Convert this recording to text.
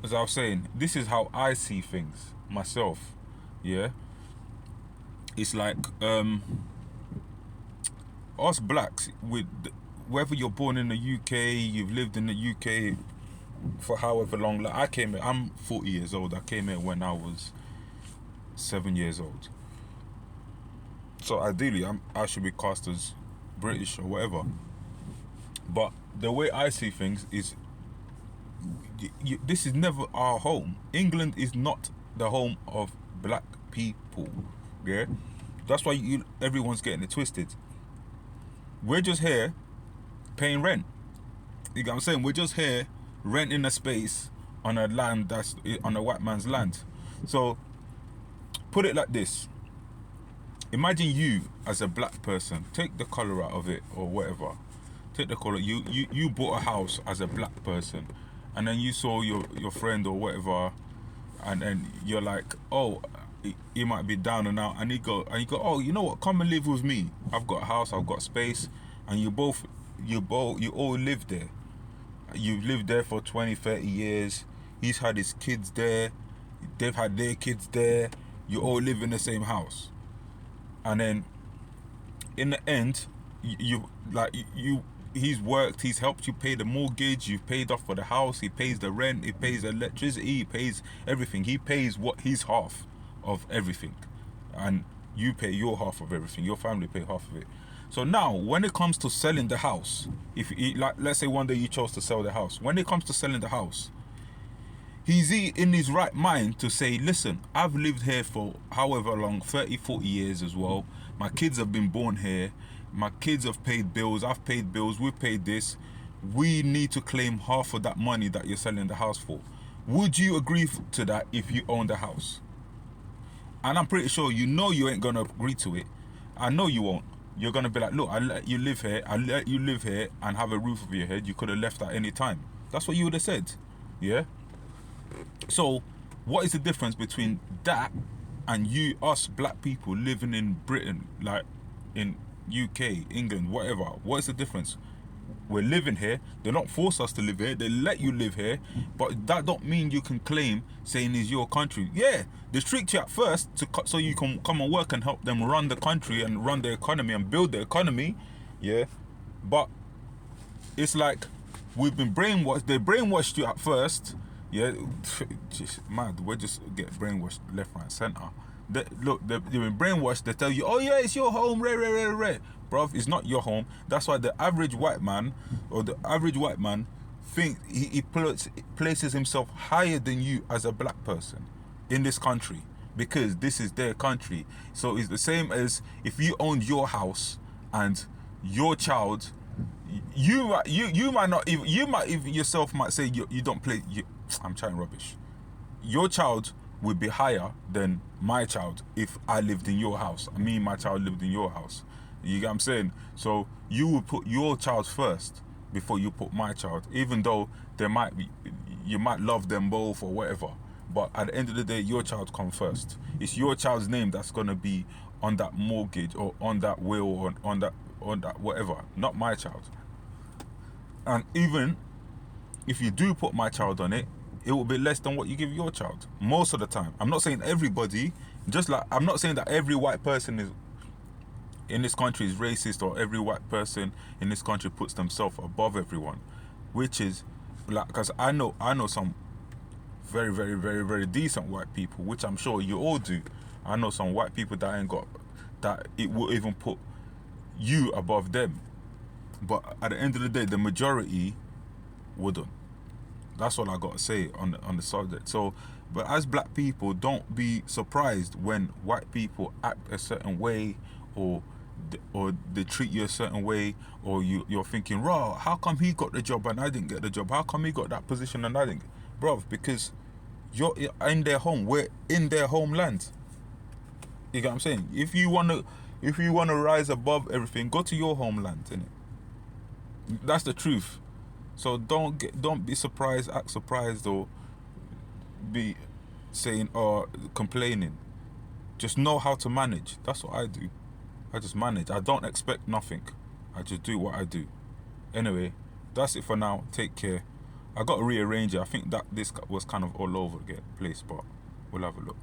as I was saying, this is how I see things myself. Yeah, it's like us blacks with whether you're born in the UK, you've lived in the UK for however long. Like I came here, I'm 40 years old. I came here when I was 7 years old. So ideally, I should be cast as British or whatever. But the way I see things is, this is never our home. England is not the home of black people. Yeah, that's why everyone's getting it twisted. We're just here paying rent. You get what I'm saying? We're just here renting a space on a land that's on a white man's land. So put it like this. Imagine you as a black person, take the color out of it or whatever. Take the color. You bought a house as a black person, and then you saw your friend or whatever, and then you're like, oh, he might be down and out, and you go, oh, you know what? Come and live with me. I've got a house, I've got space, and you all live there. You've lived there for 20, 30 years. He's had his kids there. They've had their kids there. You all live in the same house. And then in the end, he's worked, he's helped you pay the mortgage, you've paid off for the house, he pays the rent, he pays the electricity, he pays everything. He pays his half of everything. And you pay your half of everything. Your family pay half of it. So now, when it comes to selling the house, let's say one day you chose to sell the house. When it comes to selling the house, he's in his right mind to say, listen, I've lived here for however long, 30, 40 years as well. My kids have been born here. My kids have paid bills. I've paid bills. We've paid this. We need to claim half of that money that you're selling the house for. Would you agree to that if you own the house? And I'm pretty sure you ain't going to agree to it. I know you won't. You're going to be like, look, I let you live here. I let you live here and have a roof over your head. You could have left at any time. That's what you would have said. Yeah? So, what is the difference between that and us black people living in Britain, like in UK, England, whatever? What is the difference? We're living here. They don't force us to live here. They let you live here, but that don't mean you can claim saying it's your country. Yeah, they treat you at first so you can come and work and help them run the country and run the economy and build the economy. Yeah, but it's like we've been brainwashed. They brainwashed you at first. Yeah, just mad. We just get brainwashed left, right, center. They've been brainwashed. They tell you, oh yeah, it's your home, bruv. It's not your home. That's why the average white man think he places himself higher than you as a black person in this country, because this is their country. So it's the same as if you owned your house and your child. You might not even, yourself might say you don't play. I'm chatting rubbish. Your child would be higher than my child if I lived in your house. Me and my child lived in your house. You get what I'm saying? So you would put your child first before you put my child, even though you might love them both or whatever. But at the end of the day, your child comes first. It's your child's name that's gonna be on that mortgage or on that will or on that whatever, not my child. And even if you do put my child on it, it will be less than what you give your child most of the time. I'm not saying everybody, just like I'm not saying that every white person in this country is racist, or every white person in this country puts themselves above everyone, which is like, because I know some very, very, very, very decent white people, which I'm sure you all do. I know some white people that ain't got that, it will even put you above them. But at the end of the day, the majority wouldn't. That's all I got to say on the subject. So, but as black people, don't be surprised when white people act a certain way, or they treat you a certain way, or you're thinking, raw, how come he got the job and I didn't get the job? How come he got that position and I didn't? Bruv, because you're in their home. We're in their homeland. You get what I'm saying? If you wanna rise above everything, go to your homeland, innit? That's the truth. So don't be surprised, act surprised, or be saying or complaining. Just know how to manage. That's what I do. I just manage. I don't expect nothing. I just do what I do. Anyway, that's it for now. Take care. I got to rearrange it. I think that this was kind of all over the place, but we'll have a look.